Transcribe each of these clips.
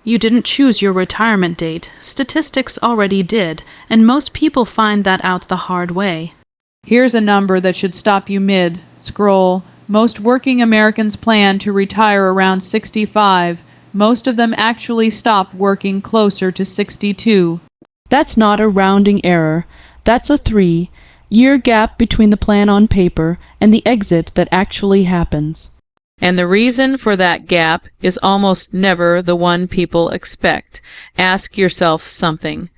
You didn't choose your retirement date. Statistics already did, and most people find that out the hard way. Here's a number that should stop you mid. Scroll. Most working Americans plan to retire around 65. Most of them actually stop working closer to 62. That's not a rounding error. That's a 3-year gap between the plan on paper and the exit that actually happens. And the reason for that gap is almost never the one people expect. Ask yourself something.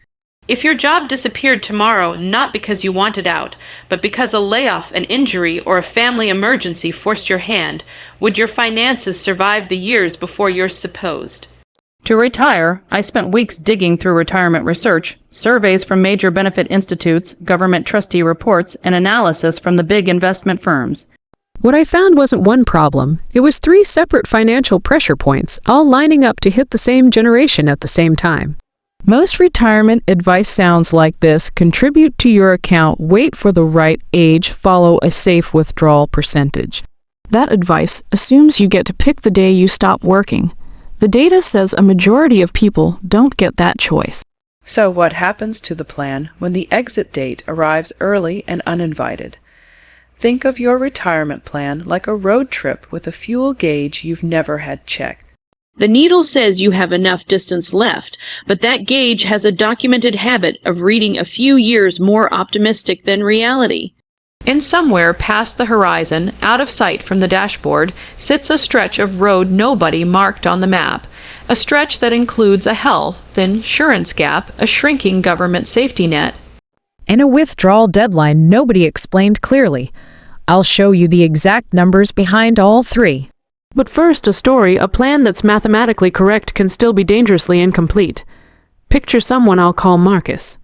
If your job disappeared tomorrow, not because you wanted out, but because a layoff, an injury, or a family emergency forced your hand, would your finances survive the years before yours supposed? To retire, I spent weeks digging through retirement research, surveys from major benefit institutes, government trustee reports, and analysis from the big investment firms. What I found wasn't one problem. It was 3 separate financial pressure points, all lining up to hit the same generation at the same time. Most retirement advice sounds like this: contribute to your account, wait for the right age, follow a safe withdrawal percentage. That advice assumes you get to pick the day you stop working. The data says a majority of people don't get that choice. So what happens to the plan when the exit date arrives early and uninvited? Think of your retirement plan like a road trip with a fuel gauge you've never had checked. The needle says you have enough distance left, but that gauge has a documented habit of reading a few years more optimistic than reality. And somewhere past the horizon, out of sight from the dashboard, sits a stretch of road nobody marked on the map. A stretch that includes a health insurance gap, a shrinking government safety net, And a withdrawal deadline nobody explained clearly. I'll show you the exact numbers behind all 3. But first, a story. A plan that's mathematically correct can still be dangerously incomplete. Picture someone I'll call Marcus.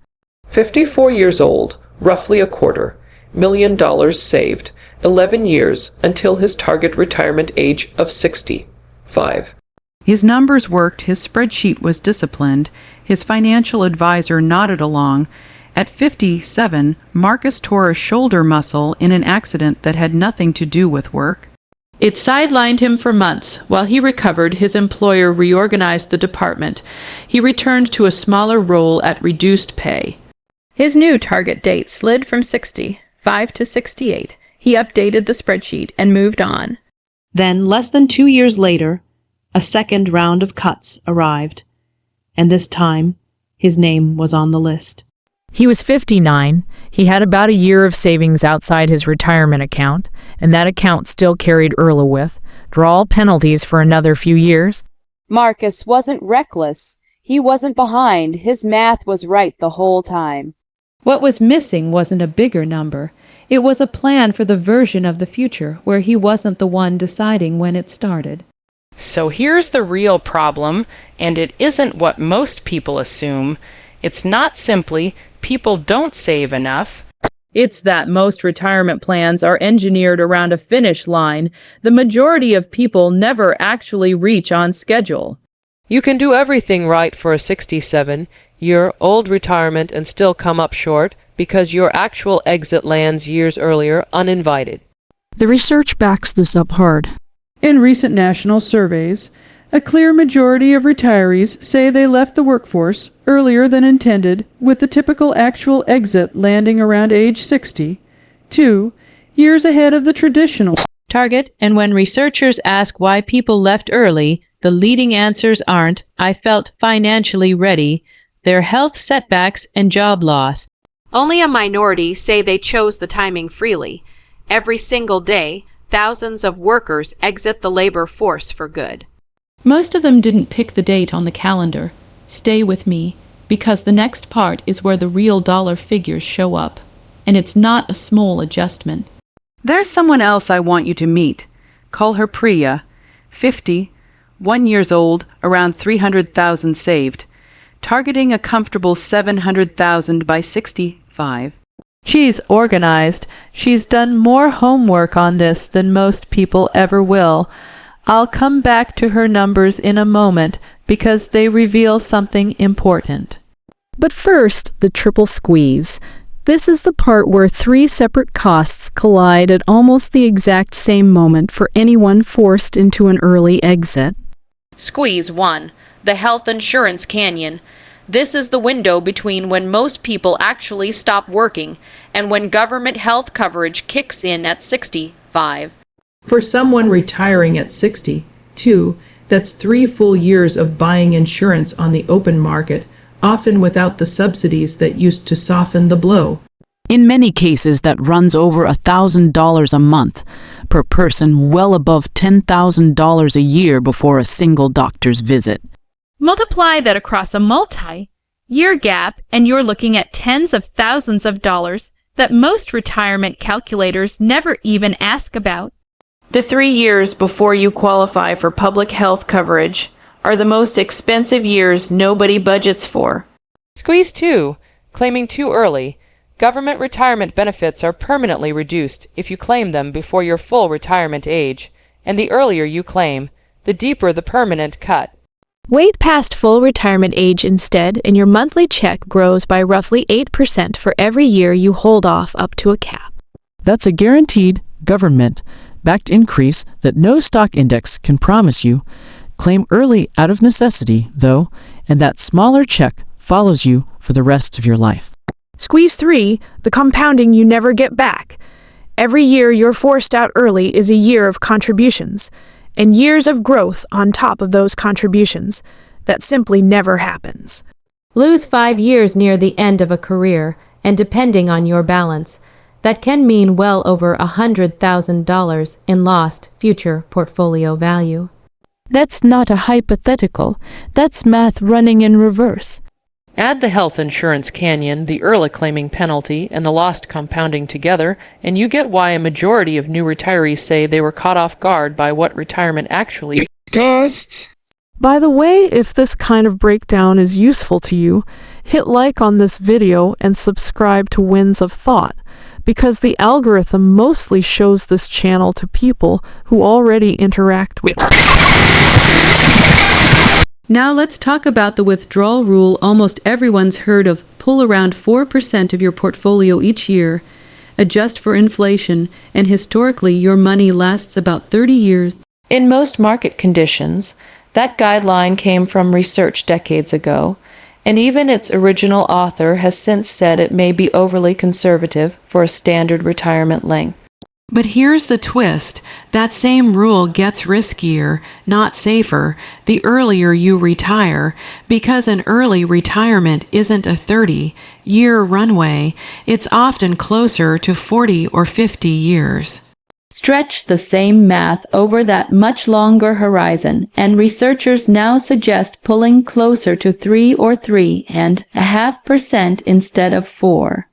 54 years old, roughly $250 million saved, 11 years until his target retirement age of 65. His numbers worked, his spreadsheet was disciplined, his financial advisor nodded along. At 57, Marcus tore a shoulder muscle in an accident that had nothing to do with work. It sidelined him for months. While he recovered, his employer reorganized the department. He returned to a smaller role at reduced pay. His new target date slid from 65 to 68. He updated the spreadsheet and moved on. Then, less than 2 years later, a second round of cuts arrived, and this time, his name was on the list. He was 59. He had about a year of savings outside his retirement account, and that account still carried IRLA withdrawal penalties for another few years. Marcus wasn't reckless. He wasn't behind. His math was right the whole time. What was missing wasn't a bigger number. It was a plan for the version of the future where he wasn't the one deciding when it started. So here's the real problem, and it isn't what most people assume. It's not simply people don't save enough. It's that most retirement plans are engineered around a finish line. The majority of people never actually reach on schedule. You can do everything right for a 67-year-old retirement and still come up short because your actual exit lands years earlier uninvited. The research backs this up hard. In recent national surveys, a clear majority of retirees say they left the workforce earlier than intended, with the typical actual exit landing around age 60, 2 years ahead of the traditional target. And when researchers ask why people left early, the leading answers aren't, "I felt financially ready." They're health setbacks and job loss. Only a minority say they chose the timing freely. Every single day, thousands of workers exit the labor force for good. Most of them didn't pick the date on the calendar. Stay with me, because the next part is where the real dollar figures show up. And it's not a small adjustment. There's someone else I want you to meet. Call her Priya, 50, 1 years old, around 300,000 saved, targeting a comfortable 700,000 by 65. She's organized. She's done more homework on this than most people ever will. I'll come back to her numbers in a moment because they reveal something important. But first, the triple squeeze. This is the part where 3 separate costs collide at almost the exact same moment for anyone forced into an early exit. Squeeze 1. the health insurance canyon. This is the window between when most people actually stop working and when government health coverage kicks in at 65. For someone retiring at 62, that's 3 full years of buying insurance on the open market, often without the subsidies that used to soften the blow. In many cases, that runs over $1,000 a month per person, well above $10,000 a year before a single doctor's visit. Multiply that across a multi-year gap, and you're looking at tens of thousands of dollars that most retirement calculators never even ask about. The 3 years before you qualify for public health coverage are the most expensive years nobody budgets for. Squeeze 2. Claiming too early. Government retirement benefits are permanently reduced if you claim them before your full retirement age, and the earlier you claim, the deeper the permanent cut. Wait past full retirement age instead, and your monthly check grows by roughly 8% for every year you hold off up to a cap. That's a guaranteed, government-backed increase that no stock index can promise you. Claim early out of necessity, though, and that smaller check follows you for the rest of your life. Squeeze 3, the compounding you never get back. Every year you're forced out early is a year of contributions, and years of growth on top of those contributions. That simply never happens. Lose 5 years near the end of a career, and depending on your balance, that can mean well over $100,000 in lost future portfolio value. That's not a hypothetical. That's math running in reverse. Add the health insurance canyon, the early claiming penalty, and the lost compounding together, and you get why a majority of new retirees say they were caught off guard by what retirement actually costs. By the way, if this kind of breakdown is useful to you, hit like on this video and subscribe to Winds of Thought, because the algorithm mostly shows this channel to people who already interact with it. Now let's talk about the withdrawal rule almost everyone's heard of. Pull around 4% of your portfolio each year, adjust for inflation, and historically your money lasts about 30 years. In most market conditions, that guideline came from research decades ago, and even its original author has since said it may be overly conservative for a standard retirement length. But here's the twist. That same rule gets riskier, not safer, the earlier you retire, because an early retirement isn't a 30-year runway. It's often closer to 40 or 50 years. Stretch the same math over that much longer horizon, and researchers now suggest pulling closer to 3 or 3.5% instead of 4.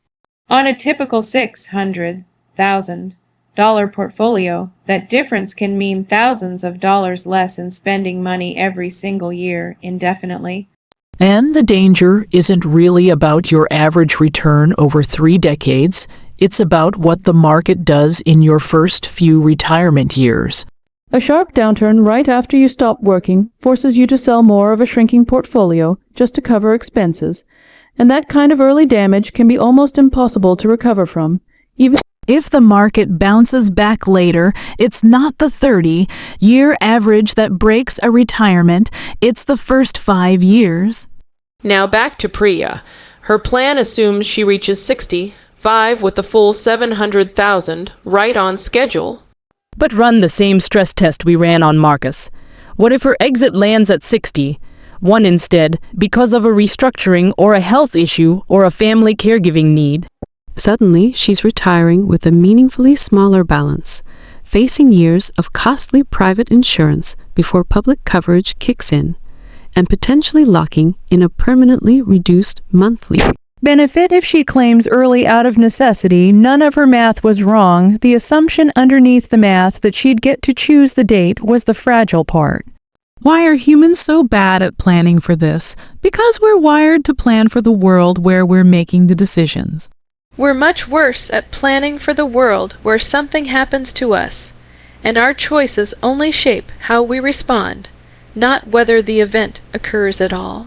On a typical $600,000 portfolio, that difference can mean thousands of dollars less in spending money every single year indefinitely. And the danger isn't really about your average return over 3 decades. It's about what the market does in your first few retirement years. A sharp downturn right after you stop working forces you to sell more of a shrinking portfolio just to cover expenses, and that kind of early damage can be almost impossible to recover from. Even if the market bounces back later, it's not the 30-year average that breaks a retirement, it's the first 5 years. Now back to Priya. Her plan assumes she reaches 65 with the full $700,000 right on schedule. But run the same stress test we ran on Marcus. What if her exit lands at 60? One instead, because of a restructuring or a health issue or a family caregiving need. Suddenly, she's retiring with a meaningfully smaller balance, facing years of costly private insurance before public coverage kicks in, and potentially locking in a permanently reduced monthly benefit if she claims early out of necessity. None of her math was wrong. The assumption underneath the math that she'd get to choose the date was the fragile part. Why are humans so bad at planning for this? Because we're wired to plan for the world where we're making the decisions. We're much worse at planning for the world where something happens to us, and our choices only shape how we respond, not whether the event occurs at all.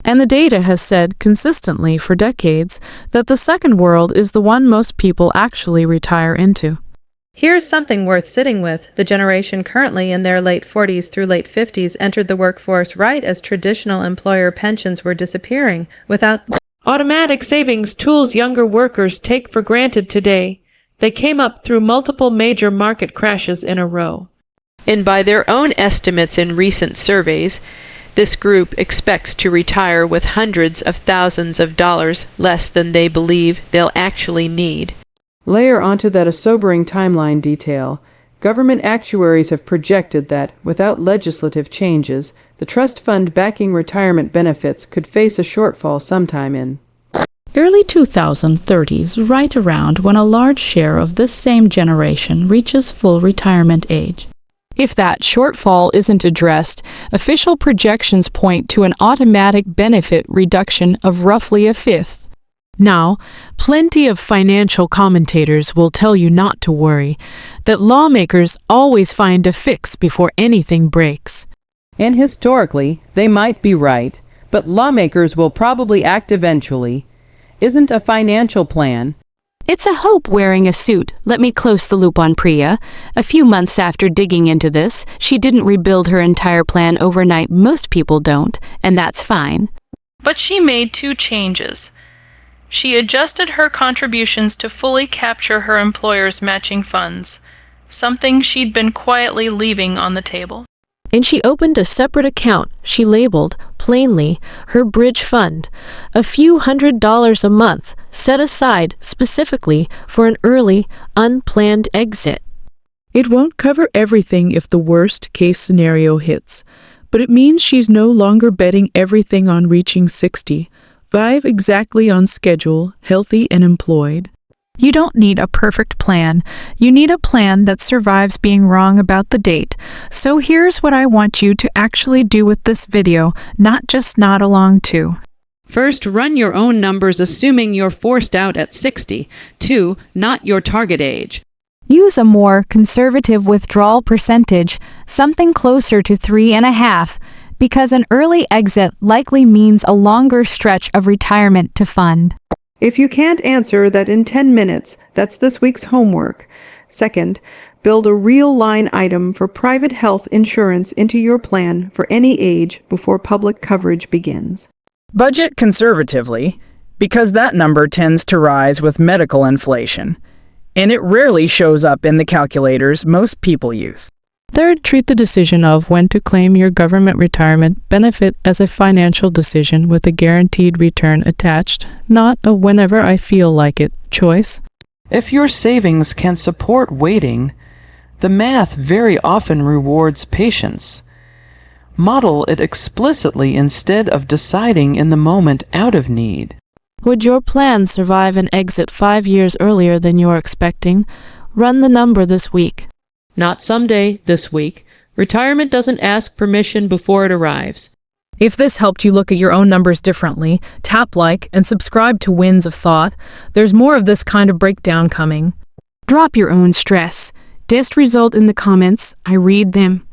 And the data has said consistently for decades that the second world is the one most people actually retire into. Here's something worth sitting with. The generation currently in their late 40s through late 50s entered the workforce right as traditional employer pensions were disappearing without automatic savings tools younger workers take for granted today. They came up through multiple major market crashes in a row. And by their own estimates in recent surveys, this group expects to retire with hundreds of thousands of dollars less than they believe they'll actually need. Layer onto that a sobering timeline detail. Government actuaries have projected that, without legislative changes, the trust fund backing retirement benefits could face a shortfall sometime in early 2030s, right around when a large share of this same generation reaches full retirement age. If that shortfall isn't addressed, official projections point to an automatic benefit reduction of roughly a fifth. Now, plenty of financial commentators will tell you not to worry, that lawmakers always find a fix before anything breaks. And historically, they might be right, but lawmakers will probably act eventually. Isn't a financial plan? It's a hope wearing a suit. Let me close the loop on Priya. A few months after digging into this, she didn't rebuild her entire plan overnight. Most people don't, and that's fine. But she made 2 changes. She adjusted her contributions to fully capture her employer's matching funds, something she'd been quietly leaving on the table. And she opened a separate account she labeled, plainly, her bridge fund, a few $100s a month, set aside specifically for an early, unplanned exit. It won't cover everything if the worst-case scenario hits, but it means she's no longer betting everything on reaching 60. 5 exactly on schedule, healthy and employed. You don't need a perfect plan. You need a plan that survives being wrong about the date. So here's what I want you to actually do with this video, not just nod along to. First, run your own numbers assuming you're forced out at 60. 2, not your target age. Use a more conservative withdrawal percentage, something closer to 3.5%. Because an early exit likely means a longer stretch of retirement to fund. If you can't answer that in 10 minutes, that's this week's homework. Second, build a real line item for private health insurance into your plan for any age before public coverage begins. Budget conservatively, because that number tends to rise with medical inflation, and it rarely shows up in the calculators most people use. Third, treat the decision of when to claim your government retirement benefit as a financial decision with a guaranteed return attached, not a whenever I feel like it choice. If your savings can support waiting, the math very often rewards patience. Model it explicitly instead of deciding in the moment out of need. Would your plan survive an exit 5 years earlier than you're expecting? Run the number this week. Not someday, this week. Retirement doesn't ask permission before it arrives. If this helped you look at your own numbers differently, tap like and subscribe to Winds of Thought. There's more of this kind of breakdown coming. Drop your own stress. Test result in the comments. I read them.